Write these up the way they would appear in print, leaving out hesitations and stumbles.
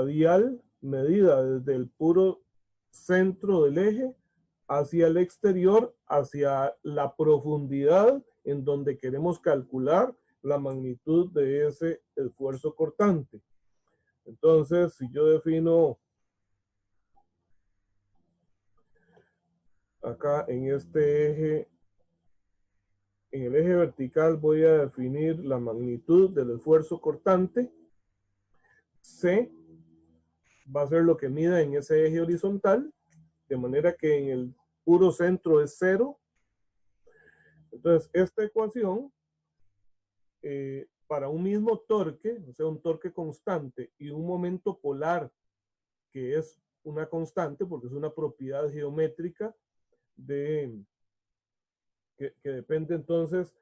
radial medida desde el puro centro del eje hacia el exterior, hacia la profundidad en donde queremos calcular la magnitud de ese esfuerzo cortante. Entonces, si yo defino acá en este eje, en el eje vertical voy a definir la magnitud del esfuerzo cortante. C va a ser lo que mida en ese eje horizontal, de manera que en el puro centro es 0. Entonces, esta ecuación, para un mismo torque, o sea, un torque constante y un momento polar, que es una constante, porque es una propiedad geométrica que depende entonces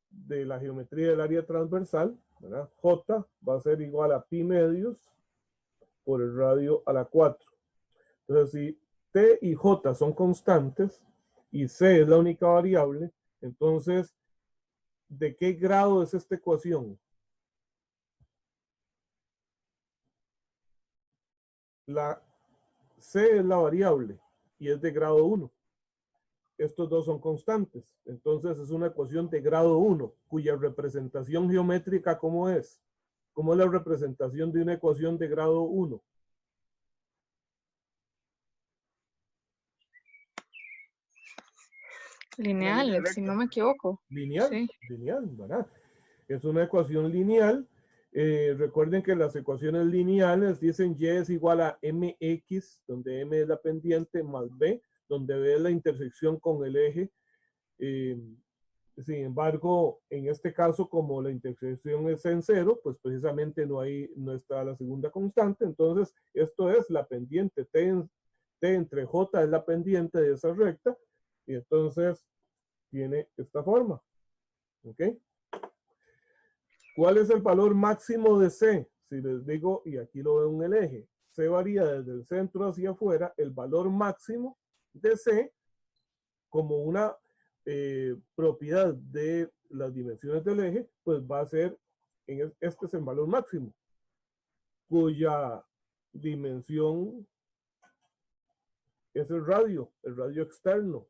de la geometría del área transversal, ¿verdad? J va a ser igual a pi medios por el radio a la 4. Entonces, si T y J son constantes y C es la única variable, entonces, ¿de qué grado es esta ecuación? La C es la variable y es de grado 1. Estos dos son constantes. Entonces es una ecuación de grado 1, cuya representación geométrica, ¿cómo es? ¿Cómo es la representación de una ecuación de grado 1? Lineal, si no me equivoco. Lineal, Sí. lineal, ¿verdad? Es una ecuación lineal. Recuerden que las ecuaciones lineales dicen y es igual a mx, donde m es la pendiente, más b, donde b es la intersección con el eje. Sin embargo, en este caso, como la intersección es en 0, pues precisamente no está la segunda constante. Entonces, esto es la pendiente. T entre J es la pendiente de esa recta. Y entonces tiene esta forma. ¿Ok? ¿Cuál es el valor máximo de C? Si les digo, y aquí lo veo en el eje, C varía desde el centro hacia afuera, el valor máximo de C como una propiedad de las dimensiones del eje, pues va a ser, este es el valor máximo, cuya dimensión es el radio externo.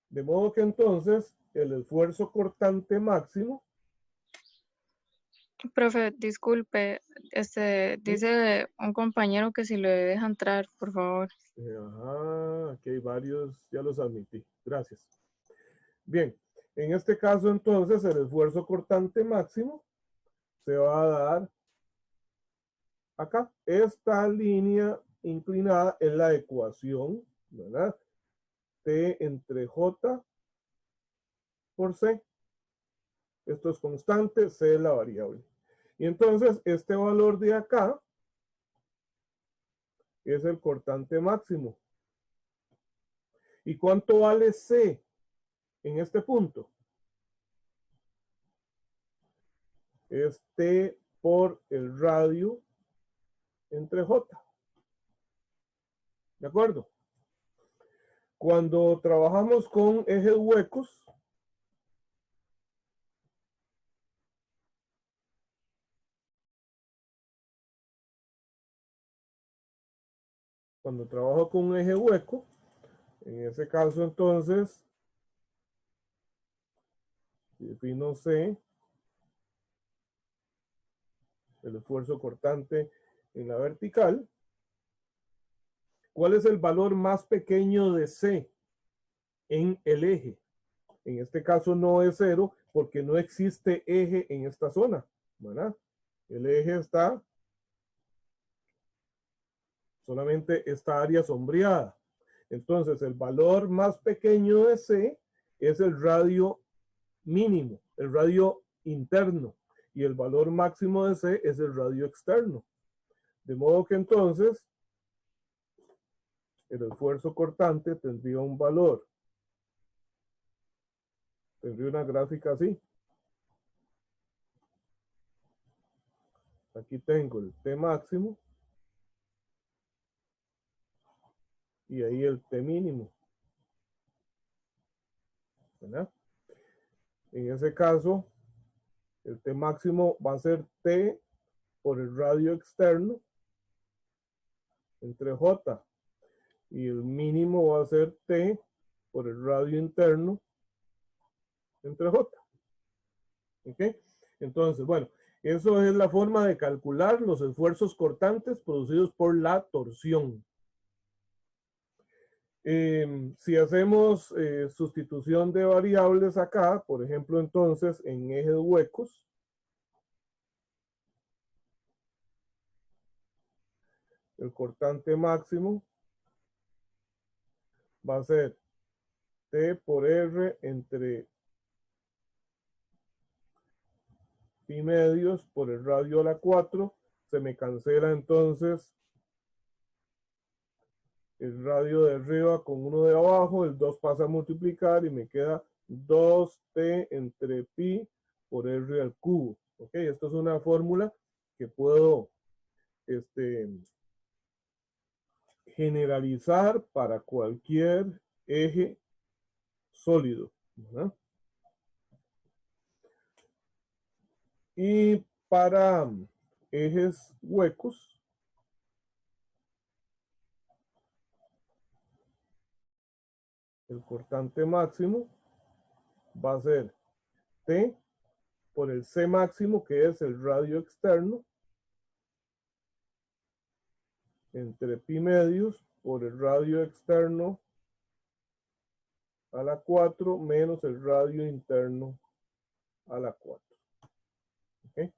De modo que entonces el esfuerzo cortante máximo. Profe, disculpe, dice un compañero que si le deja entrar, por favor. Ajá, aquí hay varios, ya los admití. Gracias. Bien, en este caso entonces el esfuerzo cortante máximo se va a dar acá. Esta línea inclinada es la ecuación, ¿verdad? T entre J por C. Esto es constante, C es la variable. Y entonces este valor de acá es el cortante máximo. ¿Y cuánto vale C en este punto? Es T por el radio entre J. ¿De acuerdo? Cuando trabajamos con ejes huecos, cuando trabajo con un eje hueco, en ese caso entonces, defino C, el esfuerzo cortante en la vertical. ¿Cuál es el valor más pequeño de C en el eje? En este caso no es 0 porque no existe eje en esta zona, ¿verdad? El eje está solamente esta área sombreada. Entonces, el valor más pequeño de C es el radio mínimo, el radio interno, y el valor máximo de C es el radio externo. De modo que entonces, el esfuerzo cortante tendría un valor. Tendría una gráfica así. Aquí tengo el T máximo. Y ahí el T mínimo. ¿Verdad? En ese caso, el T máximo va a ser T por el radio externo entre J. Y el mínimo va a ser T por el radio interno entre J. ¿Ok? Entonces, bueno, eso es la forma de calcular los esfuerzos cortantes producidos por la torsión. Si hacemos sustitución de variables acá, por ejemplo, entonces en ejes huecos, el cortante máximo va a ser T por R entre pi medios por el radio a la 4. Se me cancela entonces el radio de arriba con uno de abajo, el 2 pasa a multiplicar y me queda 2t entre pi por r al cubo. Ok, esto es una fórmula que puedo generalizar para cualquier eje sólido, ¿verdad? Y para ejes huecos, el cortante máximo va a ser T por el C máximo, que es el radio externo, entre pi medios por el radio externo a la 4 menos el radio interno a la 4. ¿Okay?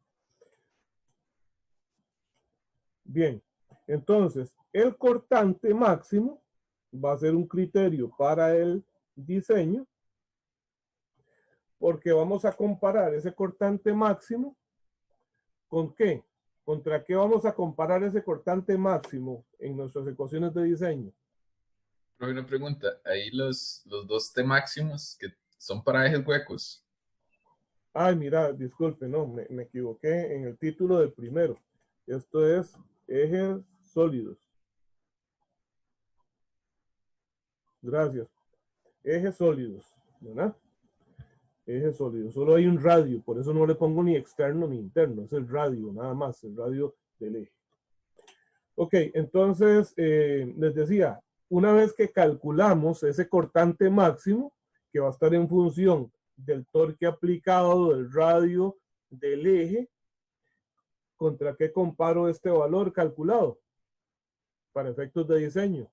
Bien, entonces el cortante máximo va a ser un criterio para el diseño, porque vamos a comparar ese cortante máximo ¿con qué? ¿Contra qué vamos a comparar ese cortante máximo en nuestras ecuaciones de diseño? Pero una pregunta, ahí los dos T máximos que son para ejes huecos. Ay, mira, disculpe, no, me equivoqué en el título del primero. Esto es ejes sólidos. Gracias. Ejes sólidos, ¿verdad? Ejes sólidos. Solo hay un radio, por eso no le pongo ni externo ni interno. Es el radio, nada más, el radio del eje. Ok, entonces, les decía, una vez que calculamos ese cortante máximo, que va a estar en función del torque aplicado del radio del eje, ¿contra qué comparo este valor calculado? Para efectos de diseño.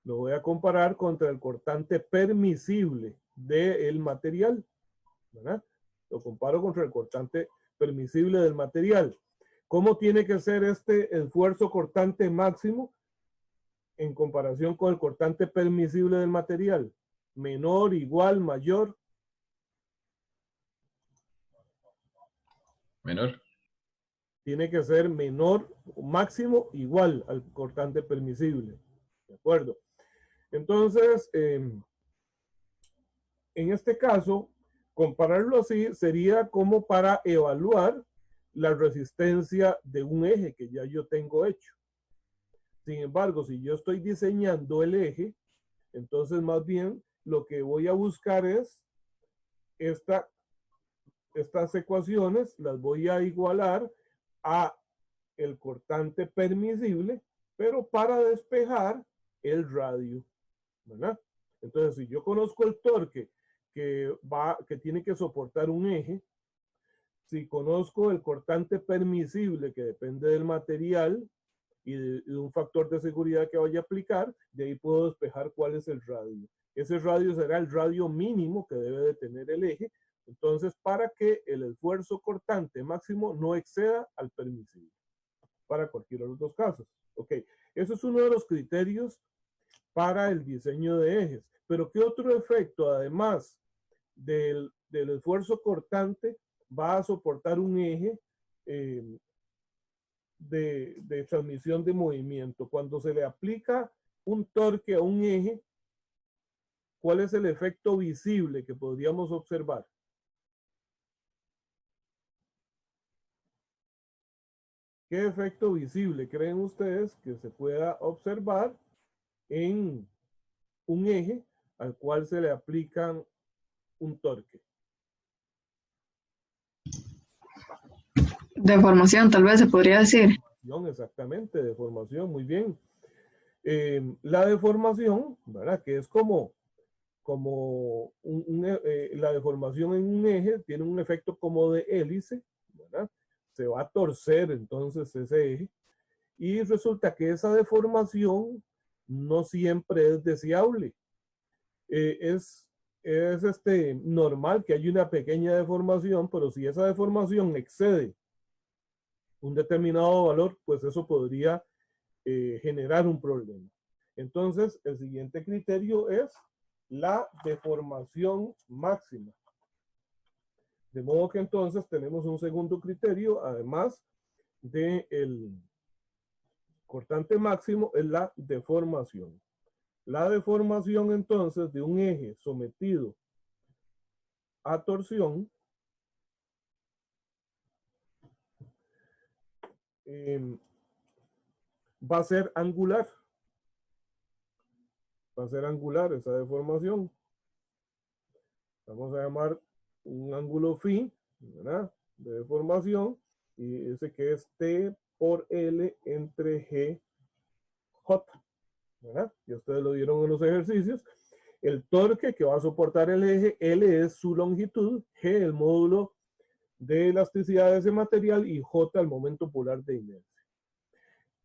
Lo voy a comparar contra el cortante permisible del material, ¿verdad? Lo comparo contra el cortante permisible del material. ¿Cómo tiene que ser este esfuerzo cortante máximo en comparación con el cortante permisible del material? Menor, igual, mayor. Menor. Tiene que ser menor, máximo, igual al cortante permisible. ¿De acuerdo? Entonces, en este caso, compararlo así sería como para evaluar la resistencia de un eje que ya yo tengo hecho. Sin embargo, si yo estoy diseñando el eje, entonces más bien lo que voy a buscar es estas ecuaciones, las voy a igualar a el cortante permisible, pero para despejar el radio, ¿verdad? Entonces, si yo conozco el torque que tiene que soportar un eje, si conozco el cortante permisible que depende del material y de un factor de seguridad que vaya a aplicar, de ahí puedo despejar cuál es el radio. Ese radio será el radio mínimo que debe de tener el eje, entonces para que el esfuerzo cortante máximo no exceda al permisible, para cualquiera de los dos casos. Ok, eso es uno de los criterios para el diseño de ejes. Pero ¿qué otro efecto, además del esfuerzo cortante, va a soportar un eje de transmisión de movimiento? Cuando se le aplica un torque a un eje, ¿cuál es el efecto visible que podríamos observar? ¿Qué efecto visible creen ustedes que se pueda observar en un eje al cual se le aplican un torque? Deformación, tal vez se podría decir. deformación, exactamente, deformación, muy bien. La deformación, ¿verdad? Que es como la deformación en un eje tiene un efecto como de hélice, ¿verdad? Se va a torcer entonces ese eje y resulta que esa deformación no siempre es deseable. Es normal que haya una pequeña deformación, pero si esa deformación excede un determinado valor, pues eso podría generar un problema. Entonces, el siguiente criterio es la deformación máxima. De modo que entonces tenemos un segundo criterio, además del cortante máximo, es la deformación. La deformación entonces de un eje sometido a torsión va a ser angular. Va a ser angular esa deformación. Vamos a llamar un ángulo phi, ¿verdad? De deformación, y ese que es T por L entre G, J, ¿verdad? Y ustedes lo vieron en los ejercicios. El torque que va a soportar el eje, L es su longitud, G el módulo de elasticidad de ese material y J el momento polar de inercia.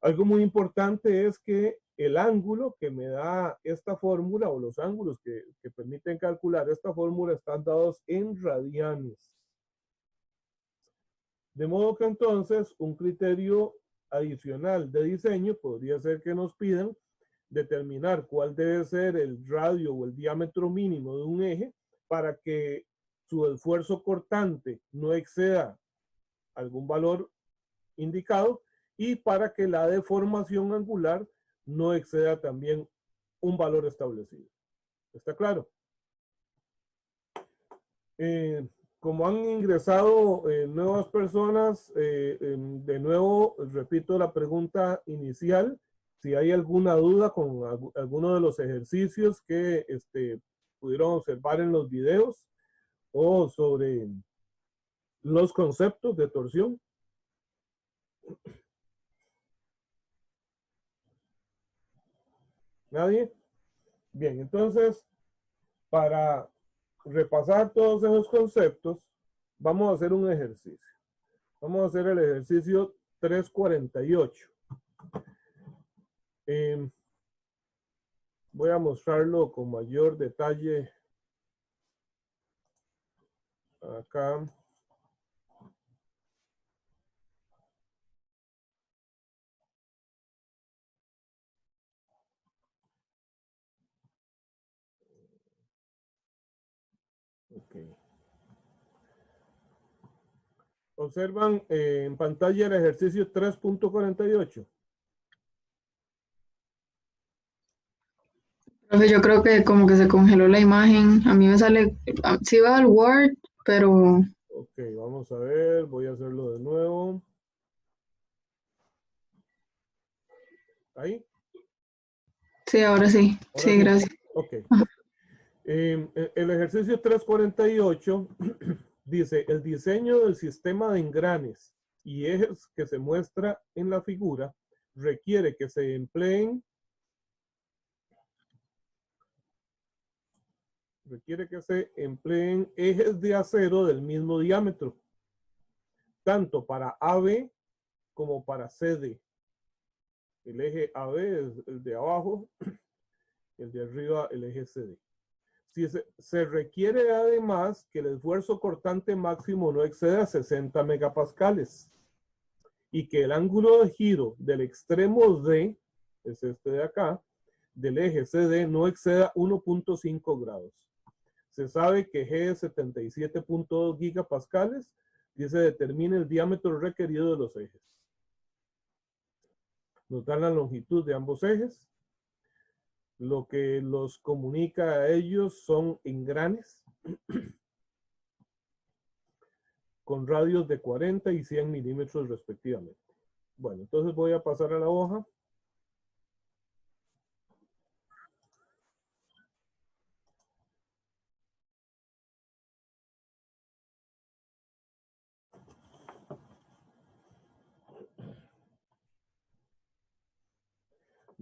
Algo muy importante es que el ángulo que me da esta fórmula o los ángulos que permiten calcular esta fórmula están dados en radianes. De modo que entonces un criterio adicional de diseño podría ser que nos pidan determinar cuál debe ser el radio o el diámetro mínimo de un eje para que su esfuerzo cortante no exceda algún valor indicado y para que la deformación angular no exceda también un valor establecido. ¿Está claro? Como han ingresado nuevas personas, de nuevo repito la pregunta inicial. Si hay alguna duda con alguno de los ejercicios que pudieron observar en los videos o sobre los conceptos de torsión. ¿Nadie? Bien, entonces, para repasar todos esos conceptos, vamos a hacer un ejercicio. Vamos a hacer el ejercicio 348. Voy a mostrarlo con mayor detalle acá. Okay. Observan en pantalla el ejercicio 3.48. Profe, yo creo que como que se congeló la imagen. A mí me sale, sí va al Word, pero Ok, vamos a ver, voy a hacerlo de nuevo. ¿Ahí? sí, ahora sí. Ahora Sí, sí. gracias. Ok. El ejercicio 348 dice, el diseño del sistema de engranes y ejes que se muestra en la figura requiere que se empleen ejes de acero del mismo diámetro, tanto para AB como para CD. El eje AB es el de abajo, el de arriba el eje CD. Si se requiere además que el esfuerzo cortante máximo no exceda 60 megapascales y que el ángulo de giro del extremo D, es este de acá, del eje CD no exceda 1.5 grados. Se sabe que G es 77.2 gigapascales y se determina el diámetro requerido de los ejes. Nos dan la longitud de ambos ejes. Lo que los comunica a ellos son engranes con radios de 40 y 100 milímetros respectivamente. Bueno, entonces voy a pasar a la hoja.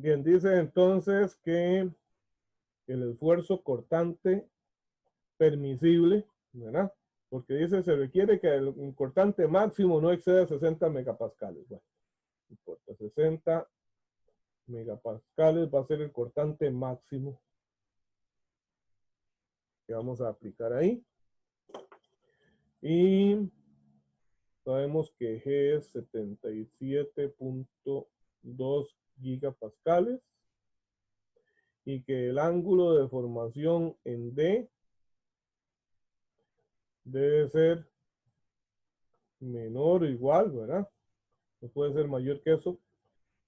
Bien, dice entonces que el esfuerzo cortante permisible, ¿verdad? Porque dice se requiere que el cortante máximo no exceda 60 megapascales. Bueno, no importa, 60 megapascales va a ser el cortante máximo que vamos a aplicar ahí. Y sabemos que G es 77.2 gigapascales y que el ángulo de formación en D debe ser menor o igual, ¿verdad? No puede ser mayor que eso,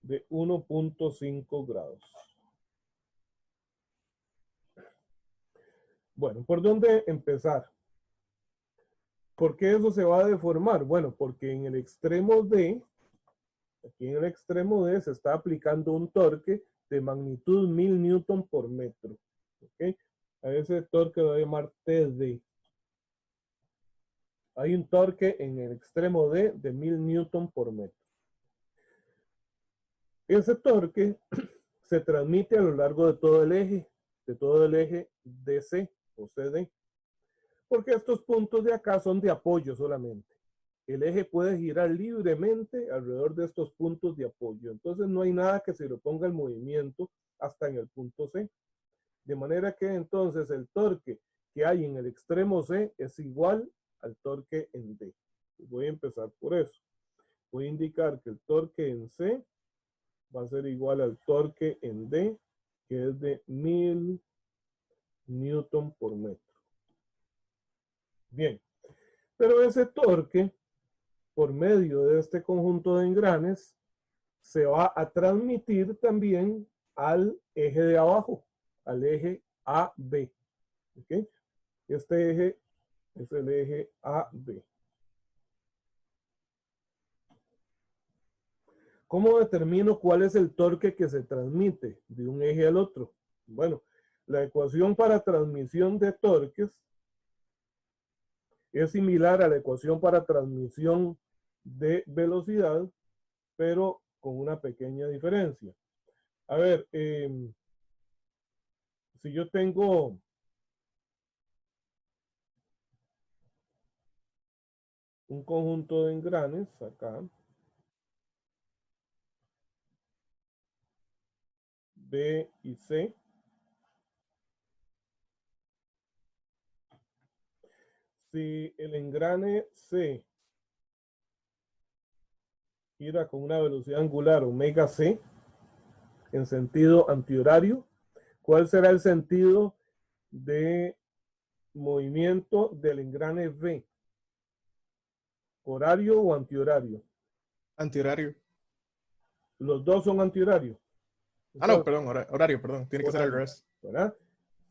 de 1.5 grados. Bueno, ¿por dónde empezar? ¿Por qué eso se va a deformar? Bueno, porque en el extremo D, aquí en el extremo D se está aplicando un torque de magnitud 1000 newton por metro. ¿Ok? A ese torque lo voy a llamar TD. Hay un torque en el extremo D de 1000 newton por metro. Ese torque se transmite a lo largo de todo el eje DC o CD. Porque estos puntos de acá son de apoyo solamente. El eje puede girar libremente alrededor de estos puntos de apoyo. Entonces no hay nada que se le oponga al movimiento hasta en el punto C. De manera que entonces el torque que hay en el extremo C es igual al torque en D. Voy a empezar por eso. Voy a indicar que el torque en C va a ser igual al torque en D, que es de 1000 newton por metro. Bien, pero ese torque, por medio de este conjunto de engranes, se va a transmitir también al eje de abajo, al eje AB. ¿Okay? Este eje es el eje AB. ¿Cómo determino cuál es el torque que se transmite de un eje al otro? Bueno, la ecuación para transmisión de torques es similar a la ecuación para transmisión de velocidad, pero con una pequeña diferencia. A ver, si yo tengo un conjunto de engranes acá, B y C, si el engrane C gira con una velocidad angular omega C en sentido antihorario, ¿cuál será el sentido de movimiento del engrane V? ¿Horario o antihorario? Antihorario. Los dos son antihorarios. Ah, no, perdón, horario, perdón. Tiene que ser al revés. ¿Verdad?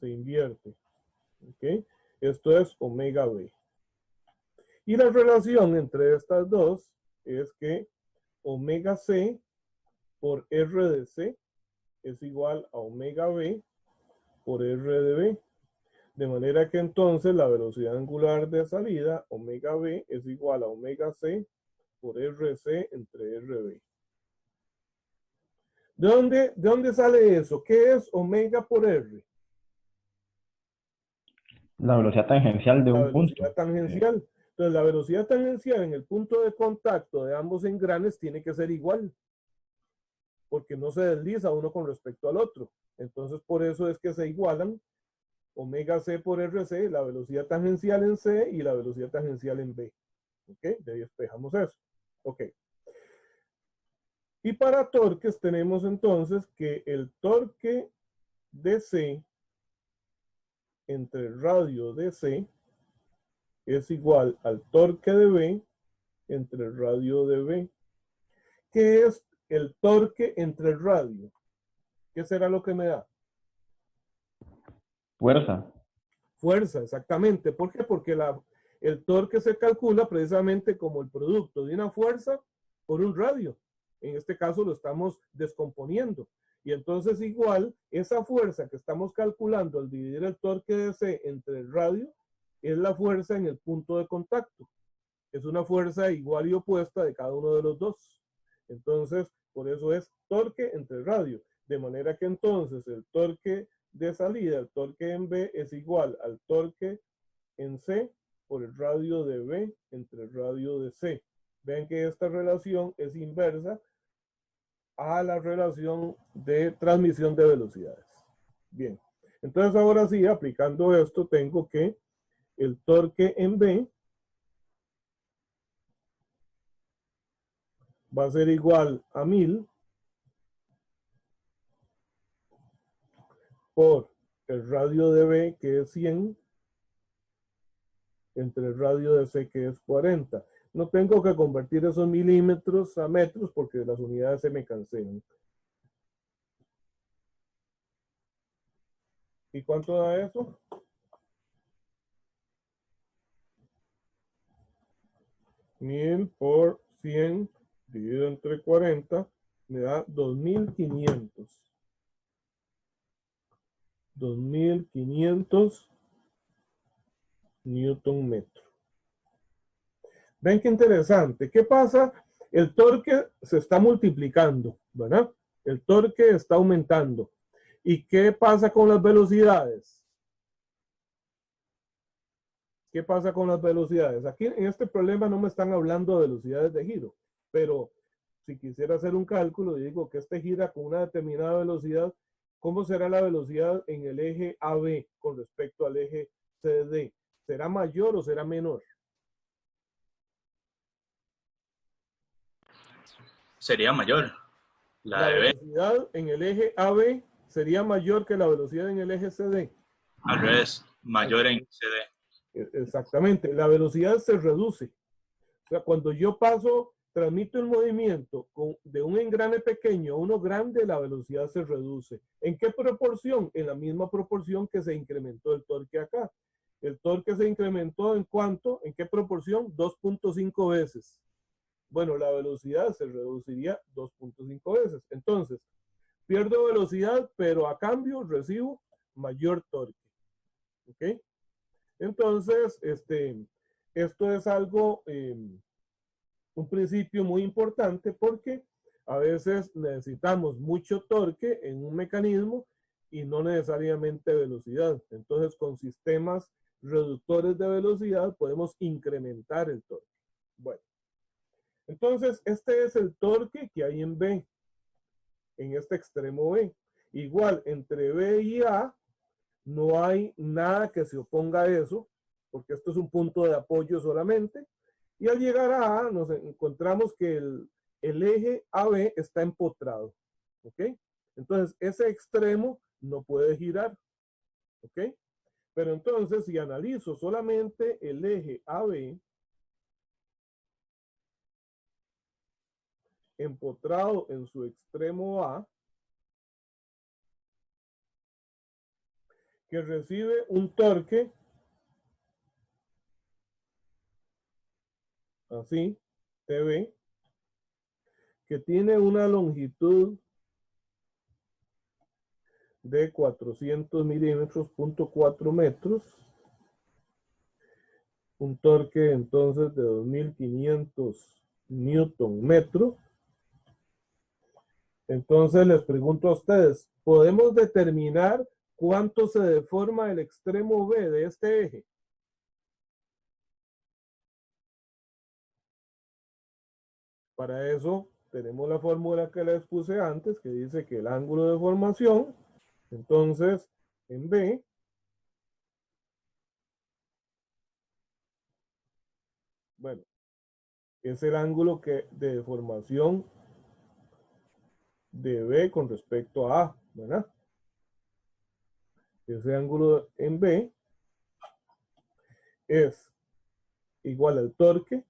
Se invierte. ¿Ok? Esto es omega V. Y la relación entre estas dos es que omega C por R de C es igual a omega V por R de B. De manera que entonces la velocidad angular de salida, omega V, es igual a omega C por RC entre RB. ¿De dónde sale eso? ¿Qué es omega por R? La velocidad tangencial de un punto. La velocidad tangencial. Entonces, la velocidad tangencial en el punto de contacto de ambos engranes tiene que ser igual, porque no se desliza uno con respecto al otro. Entonces, por eso es que se igualan omega C por RC, la velocidad tangencial en C y la velocidad tangencial en B. ¿Ok? De ahí despejamos eso. Ok. Y para torques tenemos entonces que el torque de C entre el radio de C es igual al torque de B entre el radio de B. ¿Qué es el torque entre el radio? ¿Qué será lo que me da? Fuerza. Fuerza, exactamente. ¿Por qué? Porque el torque se calcula precisamente como el producto de una fuerza por un radio. En este caso lo estamos descomponiendo. Y entonces igual, esa fuerza que estamos calculando al dividir el torque de C entre el radio es la fuerza en el punto de contacto. Es una fuerza igual y opuesta de cada uno de los dos. Entonces, por eso es torque entre radio. De manera que entonces el torque de salida, el torque en B, es igual al torque en C por el radio de B entre el radio de C. Vean que esta relación es inversa a la relación de transmisión de velocidades. Bien, entonces ahora sí, aplicando esto, tengo que el torque en B va a ser igual a 1000 por el radio de B, que es 100, entre el radio de C, que es 40. No tengo que convertir esos milímetros a metros porque las unidades se me cancelan. ¿Y cuánto da eso? Mil por 100 dividido entre 40 me da 2500. 2500 newton metro. Ven qué interesante. ¿Qué pasa? El torque se está multiplicando, ¿verdad? El torque está aumentando. ¿Y qué pasa con las velocidades? ¿Qué pasa con las velocidades? Aquí en este problema no me están hablando de velocidades de giro, pero si quisiera hacer un cálculo y digo que este gira con una determinada velocidad, ¿cómo será la velocidad en el eje AB con respecto al eje CD? ¿Será mayor o será menor? Sería mayor. La de B, velocidad en el eje AB sería mayor que la velocidad en el eje CD. al revés, mayor en CD. Exactamente, la velocidad se reduce. O sea, cuando yo transmito el movimiento de un engrane pequeño a uno grande, la velocidad se reduce. ¿En qué proporción? En la misma proporción que se incrementó el torque acá. El torque se incrementó ¿en cuánto? ¿En qué proporción? 2.5 veces. Bueno, la velocidad se reduciría 2.5 veces. Entonces, pierdo velocidad, pero a cambio recibo mayor torque. ¿Ok? Entonces, esto es algo, un principio muy importante porque a veces necesitamos mucho torque en un mecanismo y no necesariamente velocidad. Entonces, con sistemas reductores de velocidad podemos incrementar el torque. Bueno, entonces este es el torque que hay en B, en este extremo B. Igual, entre B y A no hay nada que se oponga a eso, porque esto es un punto de apoyo solamente. Y al llegar a A, nos encontramos que el eje AB está empotrado. ¿Ok? Entonces, ese extremo no puede girar. ¿Ok? Pero entonces, si analizo solamente el eje AB, empotrado en su extremo A, que recibe un torque así, TB, que tiene una longitud de 400 milímetros, 0.4 metros, un torque entonces de 2500 newton metro. Entonces les pregunto a ustedes, ¿podemos determinar cuánto se deforma el extremo B de este eje? Para eso tenemos la fórmula que les puse antes, que dice que el ángulo de deformación, entonces en B, bueno, es el ángulo de deformación de B con respecto a A, ¿verdad? Ese ángulo en B es igual al torque.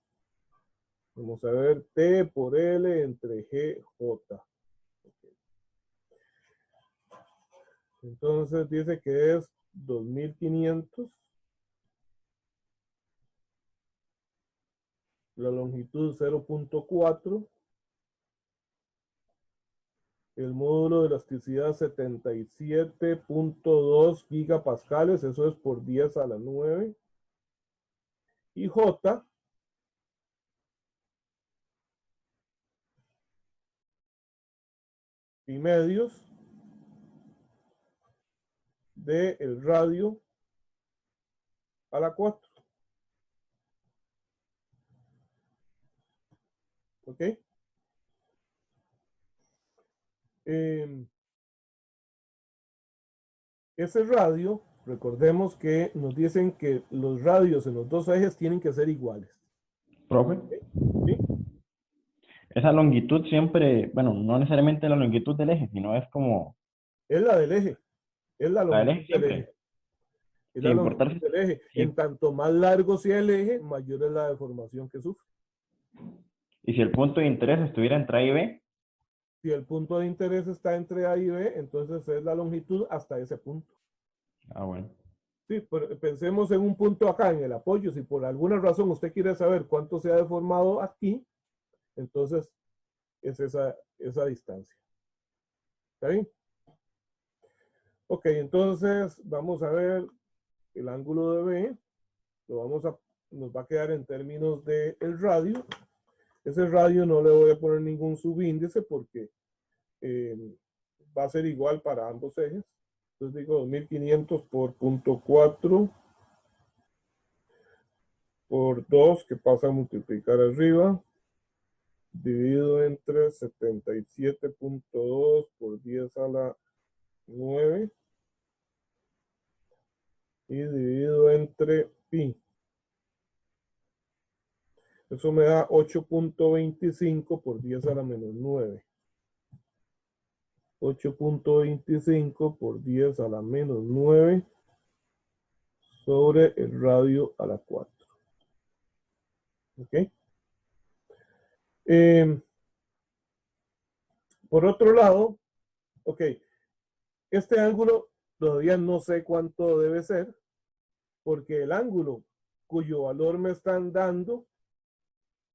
Vamos a ver T por L entre G, J. Entonces dice que es 2500. La longitud 0.4. El módulo de elasticidad 77.2 gigapascales. Eso es por 10 a la 9. Y J y medios del radio a la 4. ¿Ok? Ese radio, recordemos que nos dicen que los radios en los dos ejes tienen que ser iguales. Profe, ¿Sí? esa longitud siempre, bueno, no necesariamente la longitud del eje, sino es como Es la del eje. Es la la del eje longitud del siempre, eje. Es la sin longitud importar del eje. si- En tanto más largo sea el eje, mayor es la deformación que sufre. y si el punto de interés estuviera entre A y B, Si el punto de interés está entre A y B, entonces es la longitud hasta ese punto. bueno. Sí, pensemos en un punto acá, en el apoyo. Si por alguna razón usted quiere saber cuánto se ha deformado aquí, entonces es esa distancia. ¿Está bien? Ok, entonces vamos a ver el ángulo de B. Nos va a quedar en términos del radio. Ese radio no le voy a poner ningún subíndice porque va a ser igual para ambos ejes. Entonces digo 2500 por 0.4 por 2, que pasa a multiplicar arriba, dividido entre 77.2 por 10 a la 9 y dividido entre pi. Eso me da 8.25 por 10 a la menos 9. 8.25 por 10 a la menos 9 sobre el radio a la 4. ¿Ok? Por otro lado, ok, este ángulo todavía no sé cuánto debe ser, porque el ángulo cuyo valor me están dando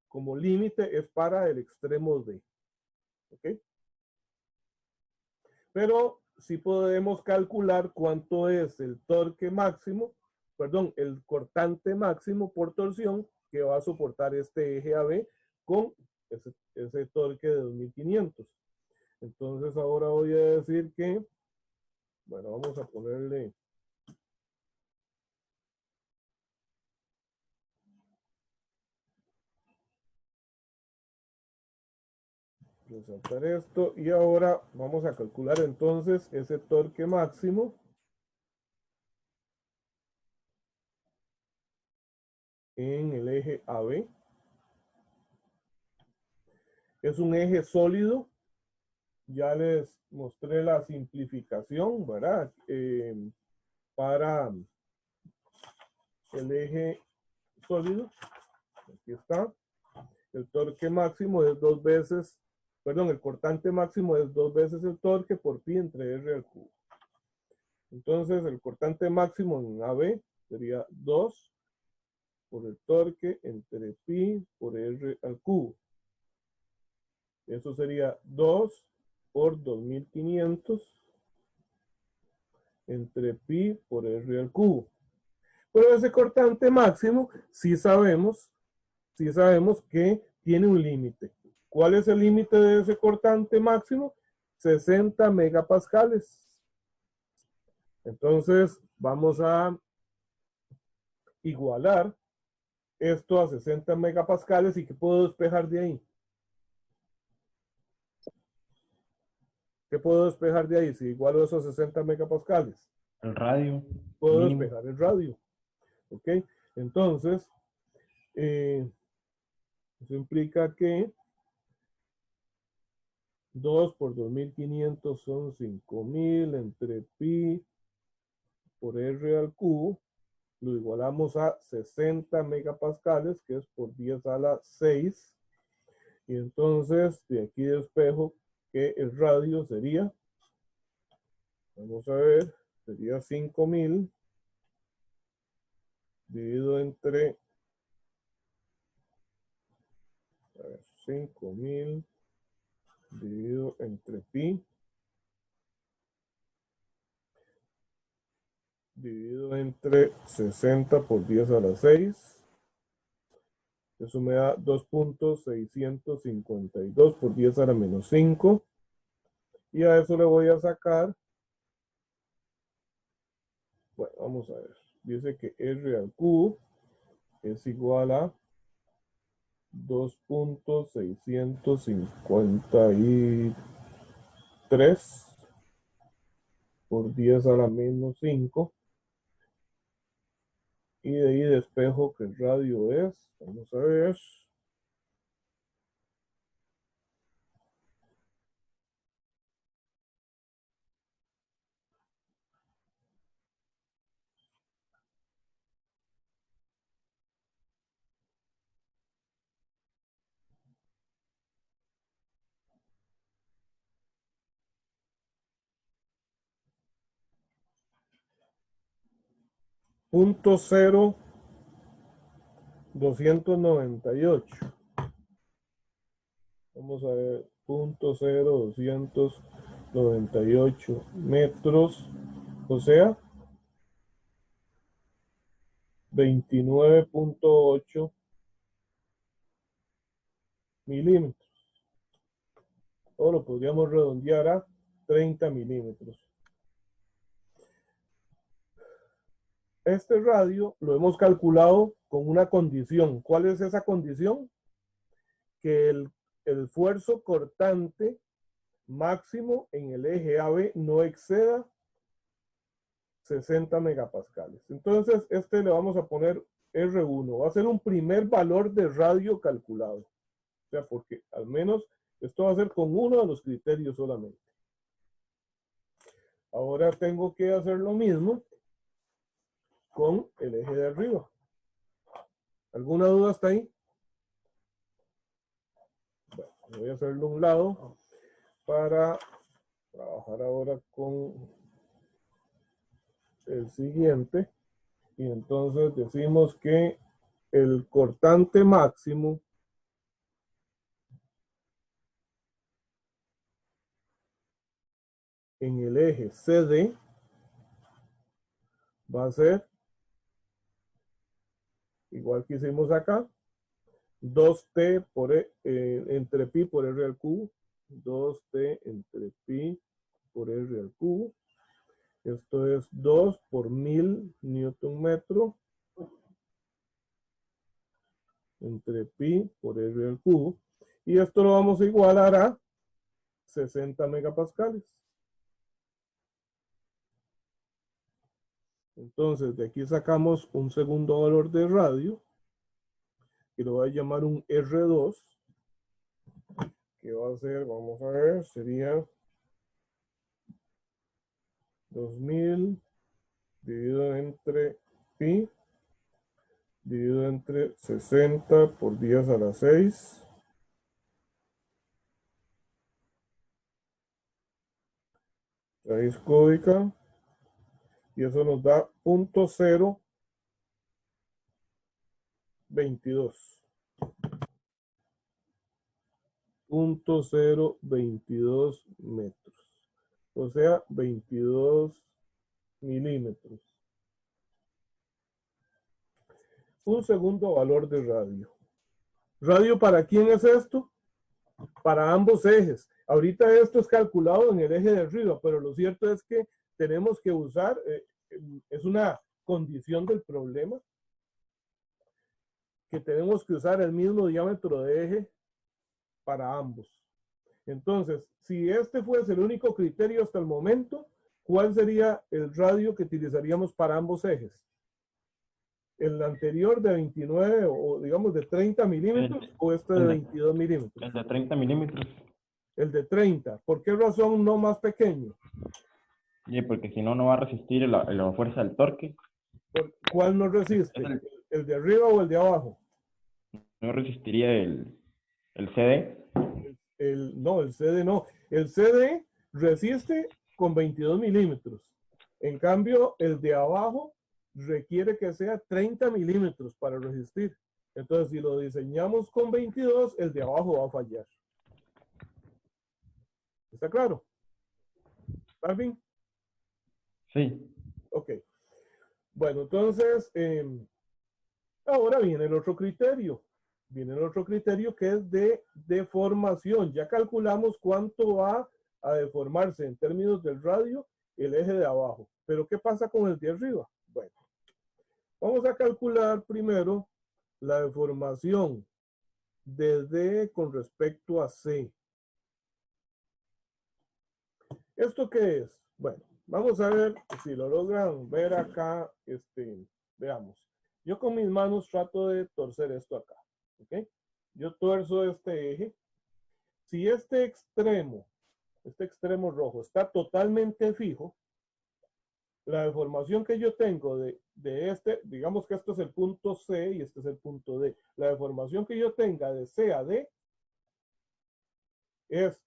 como límite es para el extremo D. ¿Ok? Pero sí podemos calcular cuánto es el torque máximo, perdón, el cortante máximo por torsión que va a soportar este eje AB con ese torque de 2500. Entonces ahora voy a decir que, bueno, vamos a ponerle resaltar esto y ahora vamos a calcular entonces ese torque máximo en el eje AB. Es un eje sólido. Ya les mostré la simplificación, ¿verdad? Para el eje sólido. Aquí está. El torque máximo es 2 veces, perdón, el cortante máximo es 2 veces el torque por pi entre r al cubo. Entonces, el cortante máximo en AB sería 2 por el torque entre pi por r al cubo. Eso sería 2 por 2500 entre pi por r al cubo. Pero ese cortante máximo sí sabemos que tiene un límite. ¿Cuál es el límite de ese cortante máximo? 60 megapascales. Entonces vamos a igualar esto a 60 megapascales. ¿Y qué puedo despejar de ahí? ¿Qué puedo despejar de ahí si igualo eso a 60 megapascales? El radio Puedo mínimo. despejar el radio. ¿Ok? Entonces, eso implica que 2 por 2500 son 5000 entre pi por r al cubo. Lo igualamos a 60 megapascales, que es por 10 a la 6. Y entonces, de aquí despejo que el radio sería, vamos a ver, sería 5000 dividido entre 5000 dividido entre pi dividido entre 60 por 10 a la 6. Eso me da 2.652 por 10 a la menos 5. Y a eso le voy a sacar Bueno, vamos a ver. Dice que R al cubo es igual a 2.653 por 10 a la menos 5. Y de ahí despejo que el radio es, vamos a ver, 0.0298. Vamos a ver, 0.0298 metros, o sea, 29.8 milímetros. O lo podríamos redondear a 30 milímetros. Este radio lo hemos calculado con una condición. ¿Cuál es esa condición? Que el esfuerzo cortante máximo en el eje AB no exceda 60 megapascales. Entonces, este le vamos a poner R1. Va a ser un primer valor de radio calculado. O sea, porque al menos esto va a ser con uno de los criterios solamente. Ahora tengo que hacer lo mismo con el eje de arriba. ¿Alguna duda hasta ahí? Bueno, voy a hacerlo a un lado para trabajar ahora con el siguiente. Y entonces decimos que el cortante máximo en el eje CD va a ser igual que hicimos acá, 2T por, entre pi por R al cubo, 2T entre pi por R al cubo. Esto es 2 por 1000 newton metro entre pi por R al cubo. Y esto lo vamos a igualar a 60 megapascales. Entonces, de aquí sacamos un segundo valor de radio, que lo voy a llamar un R2, que va a ser, vamos a ver, sería 2000 dividido entre pi, dividido entre 60 por 10 a la 6. Raíz cúbica. Y eso nos da 0.022. 0.022 metros. O sea, 22 milímetros. Un segundo valor de radio. ¿Radio para quién es esto? Para ambos ejes. Ahorita esto es calculado en el eje de arriba, pero lo cierto es que tenemos que usar, es una condición del problema, que tenemos que usar el mismo diámetro de eje para ambos. Entonces, si este fuese el único criterio hasta el momento, ¿cuál sería el radio que utilizaríamos para ambos ejes? ¿El anterior de 29 o digamos de 30 milímetros o este de 22 milímetros? El de 30 milímetros. El de 30. ¿Por qué razón no más pequeño? Sí, porque si no, no va a resistir la fuerza del torque. ¿Cuál no resiste? ¿El de arriba o el de abajo? No resistiría el CD. No, el CD no. El CD resiste con 22 milímetros. En cambio, el de abajo requiere que sea 30 milímetros para resistir. Entonces, si lo diseñamos con 22, el de abajo va a fallar. ¿Está claro? ¿Está bien? Sí. Ok. Bueno, entonces, ahora viene el otro criterio. Viene el otro criterio que es de deformación. Ya calculamos cuánto va a deformarse en términos del radio el eje de abajo. Pero ¿qué pasa con el de arriba? Bueno, vamos a calcular primero la deformación de D con respecto a C. ¿Esto qué es? Bueno, vamos a ver si lo logran ver acá. Veamos. Yo con mis manos trato de torcer esto acá. ¿Ok? Yo tuerzo este eje. Si este extremo rojo está totalmente fijo, la deformación que yo tengo de este, digamos que esto es el punto C y este es el punto D. La deformación que yo tenga de C a D es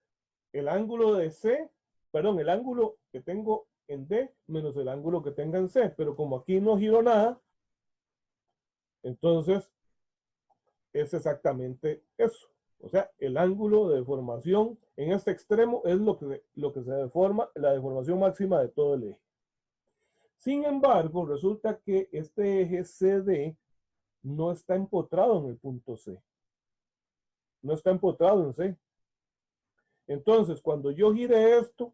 el ángulo de C, perdón, el ángulo que tengo en D menos el ángulo que tenga en C. Pero como aquí no giro nada, entonces es exactamente eso. O sea, el ángulo de deformación en este extremo es lo que se deforma, la deformación máxima de todo el eje. Sin embargo, resulta que este eje CD no está empotrado en el punto C. No está empotrado en C. Entonces, cuando yo gire esto,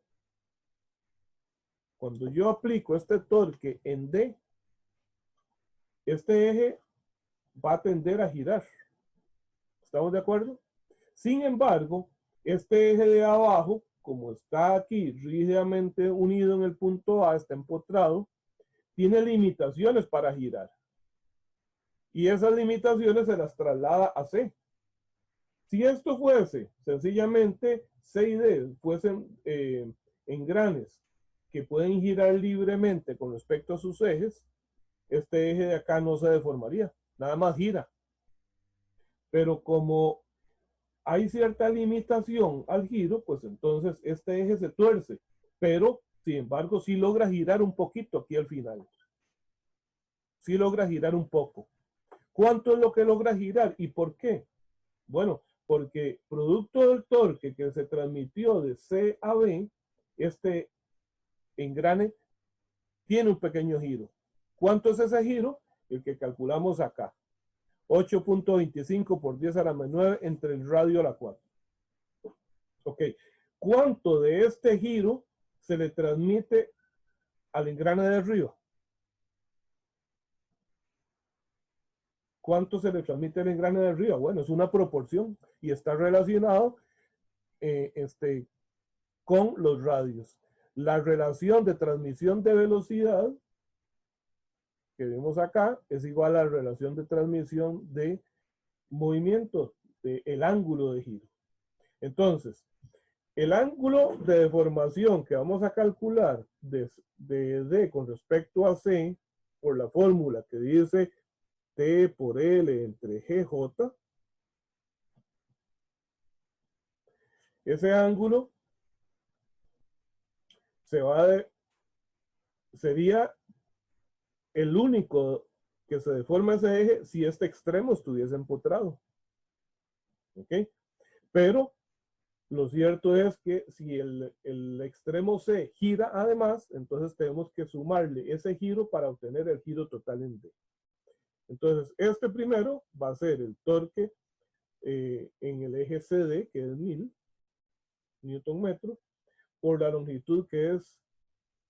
cuando yo aplico este torque en D, este eje va a tender a girar. ¿Estamos de acuerdo? Sin embargo, este eje de abajo, como está aquí rígidamente unido en el punto A, está empotrado, tiene limitaciones para girar. Y esas limitaciones se las traslada a C. Si esto fuese sencillamente C y D, fuesen engranes que pueden girar libremente con respecto a sus ejes, este eje de acá no se deformaría, nada más gira. Pero como hay cierta limitación al giro, pues entonces este eje se tuerce, pero sin embargo sí logra girar un poquito aquí al final. Sí logra girar un poco. ¿Cuánto es lo que logra girar y por qué? Bueno, porque producto del torque que se transmitió de C a B, este engrane tiene un pequeño giro. ¿Cuánto es ese giro? El que calculamos acá. 8.25 por 10 a la menos 9 entre el radio a la 4. Ok. ¿Cuánto de este giro se le transmite al engrane de arriba? ¿Cuánto se le transmite al engrane de arriba? Bueno, es una proporción y está relacionado con los radios. La relación de transmisión de velocidad que vemos acá es igual a la relación de transmisión de movimiento, el ángulo de giro. Entonces, el ángulo de deformación que vamos a calcular de D con respecto a C, por la fórmula que dice T por L entre GJ, ese ángulo sería el único que se deforma ese eje si este extremo estuviese empotrado. ¿Ok? Pero lo cierto es que si el extremo C gira además, entonces tenemos que sumarle ese giro para obtener el giro total en D. Entonces, este primero va a ser el torque en el eje CD, que es 1000 Newton metro, por la longitud que es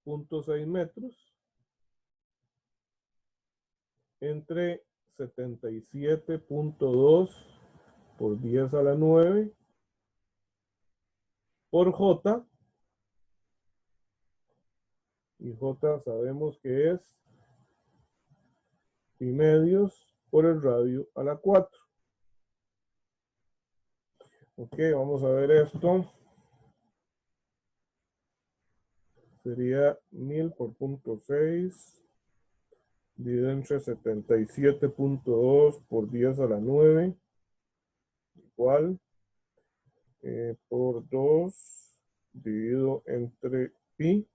0.6 metros, entre 77.2 por 10 a la 9 por J, y J sabemos que es pi medios por el radio a la 4. Ok, vamos a ver esto. Sería 1000 por 0.6 dividido entre 77.2 por 10 a la 9 igual por 2 dividido entre pi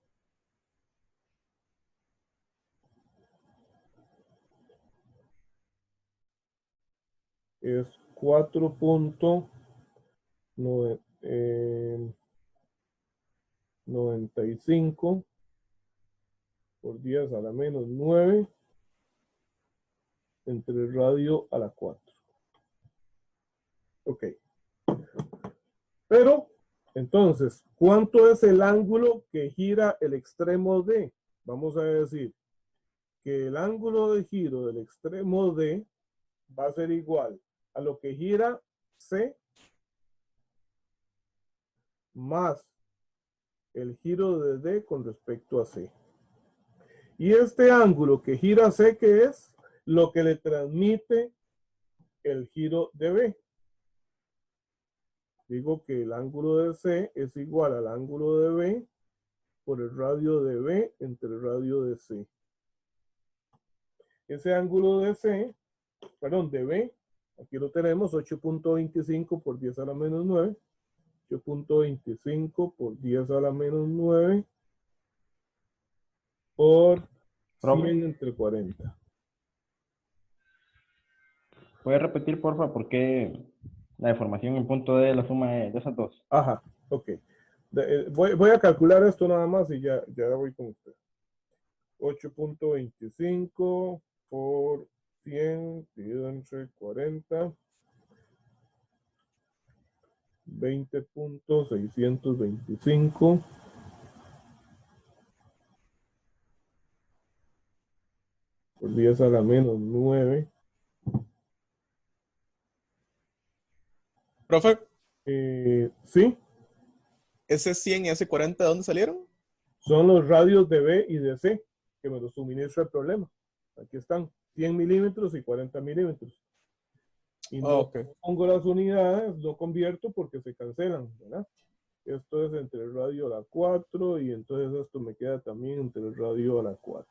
es 4.95 por 10 a la menos 9 entre el radio a la 4. Ok. Pero, entonces, ¿cuánto es el ángulo que gira el extremo D? vamos a decir que el ángulo de giro del extremo D va a ser igual a lo que gira C más el giro de D con respecto a C. Y este ángulo que gira C, ¿qué es? Lo que le transmite el giro de B. Digo que el ángulo de C es igual al ángulo de B por el radio de B entre el radio de C. Ese ángulo de C, perdón, de B, aquí lo tenemos, 8.25 por 10 a la menos 9. 8.25 por 10 a la menos 9 por 100 entre 40. ¿Puedes repetir, porfa, por qué la deformación en punto D es la suma de esas dos? Ajá, ok. Voy a calcular esto nada más y ya voy con usted. 8.25 por 100 dividido entre 40. 20.625 por 10 a la menos 9. Profe, Sí, ese 100 y ese 40, ¿de dónde salieron? son los radios de B y de C que me los suministra el problema. Aquí están, 100 milímetros y 40 milímetros. Y no Ok. pongo las unidades, no convierto porque se cancelan, ¿verdad? Esto es entre el radio a la 4 y entonces esto me queda también entre el radio a la 4.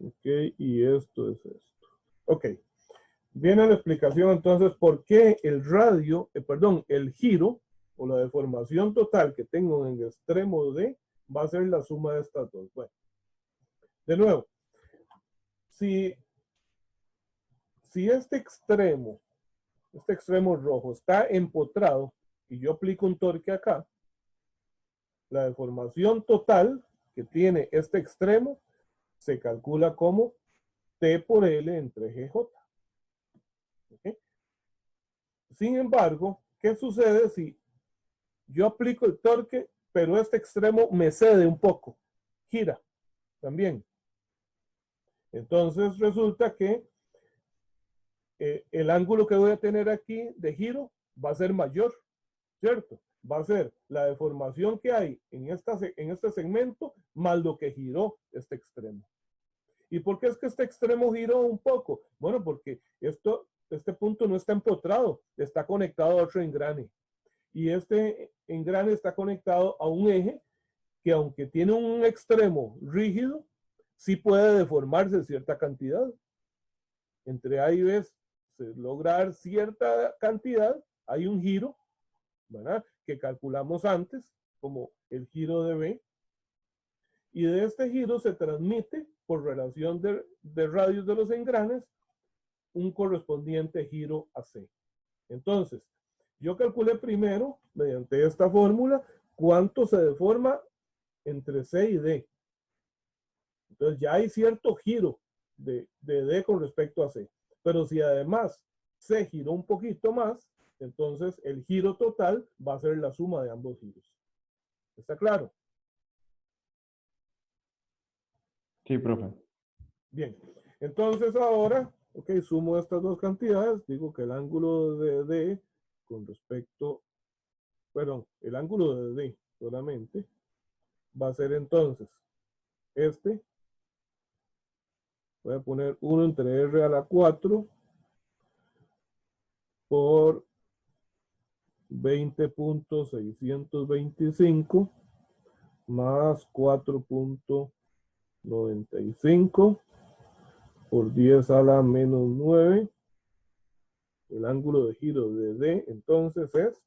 Ok, y esto es esto. Ok. Viene la explicación entonces por qué el radio, el giro o la deformación total que tengo en el extremo D va a ser la suma de estas dos. Bueno, de nuevo, si este extremo rojo está empotrado y yo aplico un torque acá, la deformación total que tiene este extremo se calcula como T por L entre GJ. ¿Okay? Sin embargo, ¿qué sucede si yo aplico el torque, pero este extremo me cede un poco? Gira también. Entonces resulta que el ángulo que voy a tener aquí de giro va a ser mayor, ¿cierto? Va a ser la deformación que hay en este segmento más lo que giró este extremo. ¿Y por qué es que este extremo giró un poco? Bueno, porque este punto no está empotrado, está conectado a otro engrane. Y este engrane está conectado a un eje que, aunque tiene un extremo rígido, sí puede deformarse cierta cantidad. Entre A y B se logra cierta cantidad, hay un giro, ¿verdad?, que calculamos antes como el giro de B, y de este giro se transmite por relación de radios de los engranes un correspondiente giro a C. Entonces, yo calculé primero, mediante esta fórmula, cuánto se deforma entre C y D. Entonces ya hay cierto giro de D con respecto a C. Pero si además C giró un poquito más, entonces el giro total va a ser la suma de ambos giros. ¿Está claro? Sí, profe. Bien. Entonces ahora, ok, sumo estas dos cantidades. Digo que el ángulo de D con respecto, perdón, el ángulo de D solamente va a ser entonces este. Voy a poner 1 entre R a la 4 por 20.625 más 4.95 por 10 a la menos 9. El ángulo de giro de D entonces es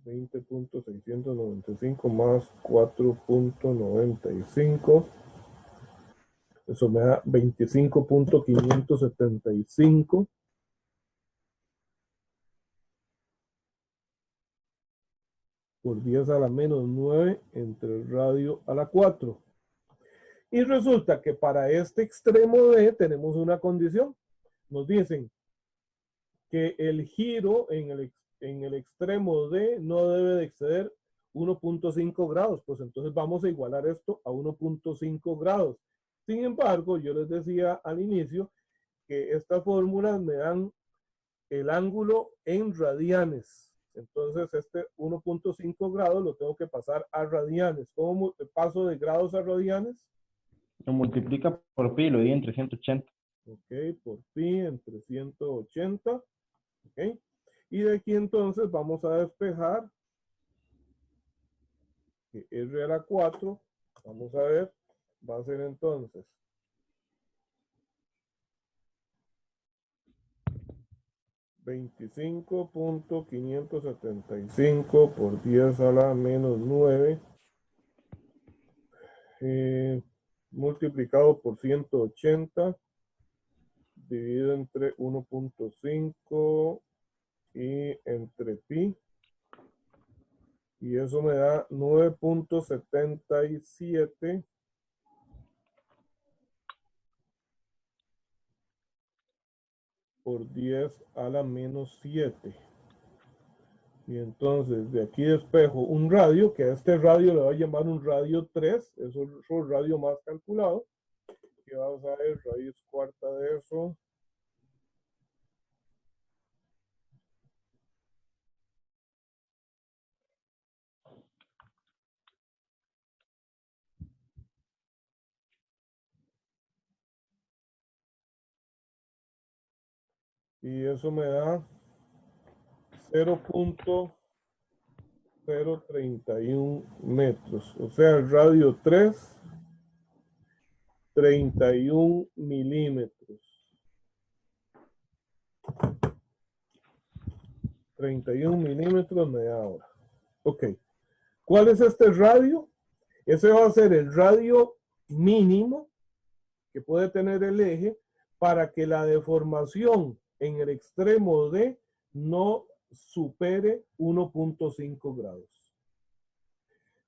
20.695 más 4.95. Eso me da 25.575 por 10 a la menos 9 entre el radio a la 4. Y resulta que para este extremo D tenemos una condición. Nos dicen que el giro en en el extremo D no debe de exceder 1.5 grados, pues entonces vamos a igualar esto a 1.5 grados. Sin embargo, yo les decía al inicio que estas fórmulas me dan el ángulo en radianes. Entonces este 1.5 grados lo tengo que pasar a radianes. ¿Cómo paso de grados a radianes? Lo multiplica por pi y lo divide entre 180. Ok, por pi entre 180. Ok. Y de aquí entonces vamos a despejar que R a la 4, vamos a ver, va a ser entonces 25.575 por 10 a la menos 9 multiplicado por 180 dividido entre 1.5 y entre pi, y eso me da 9.77 por 10 a la menos 7. Y entonces de aquí despejo un radio, que a este radio le voy a llamar un radio 3, es otro radio más calculado, que vamos a ver raíz cuarta de eso. Y eso me da 0.031 metros. O sea, el radio 3, 31 milímetros. 31 milímetros me da ahora. Ok. ¿Cuál es este radio? Ese va a ser el radio mínimo que puede tener el eje para que la deformación en el extremo D no supere 1.5 grados.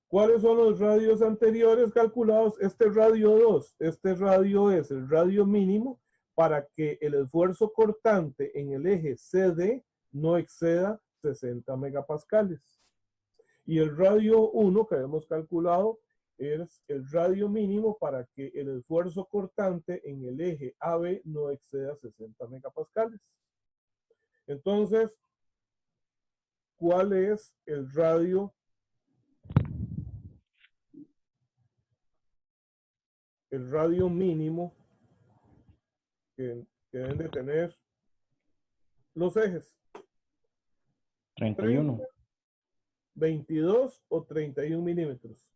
¿Cuáles son los radios anteriores calculados? Este radio 2, este radio es el radio mínimo para que el esfuerzo cortante en el eje CD no exceda 60 megapascales. Y el radio 1 que hemos calculado es el radio mínimo para que el esfuerzo cortante en el eje AB no exceda 60 megapascales. Entonces, ¿cuál es el radio? El radio mínimo que deben de tener los ejes. 31. 22 o 31 milímetros.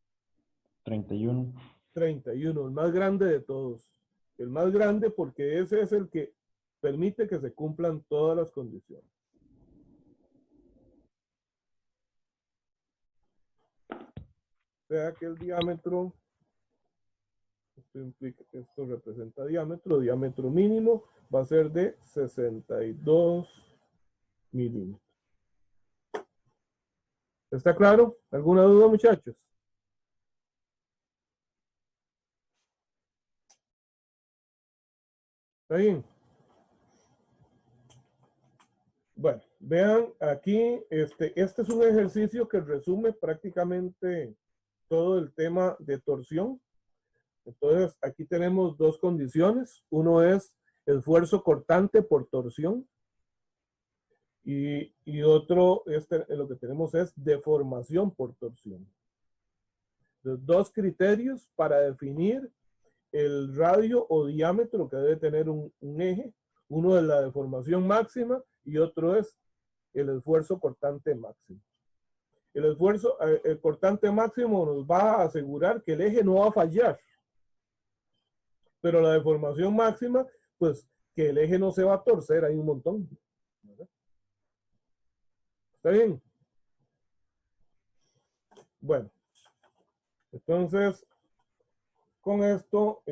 31. 31, el más grande de todos. El más grande porque ese es el que permite que se cumplan todas las condiciones. O sea que el diámetro, esto representa diámetro mínimo va a ser de 62 milímetros. ¿Está claro? ¿Alguna duda, muchachos? ¿Está bien? Bueno, vean aquí, este es un ejercicio que resume prácticamente todo el tema de torsión. Entonces, aquí tenemos dos condiciones. Uno es esfuerzo cortante por torsión. Y otro, lo que tenemos es deformación por torsión. Los dos criterios para definir el radio o diámetro que debe tener un eje. Uno es la deformación máxima y otro es el esfuerzo cortante máximo. El cortante máximo nos va a asegurar que el eje no va a fallar. Pero la deformación máxima, pues que el eje no se va a torcer, hay un montón. ¿Verdad? ¿Está bien? Bueno, entonces, con esto,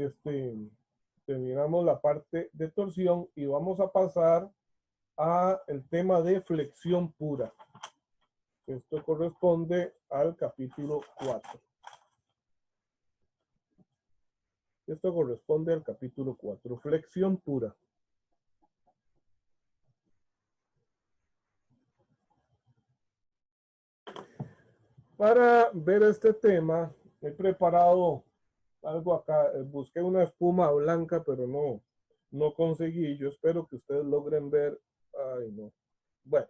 terminamos la parte de torsión y vamos a pasar a el tema de flexión pura. Esto corresponde al capítulo 4. Esto corresponde al capítulo 4, flexión pura. Para ver este tema, he preparado algo acá. Busqué una espuma blanca, pero no conseguí. Yo espero que ustedes logren ver. Ay, no. Bueno,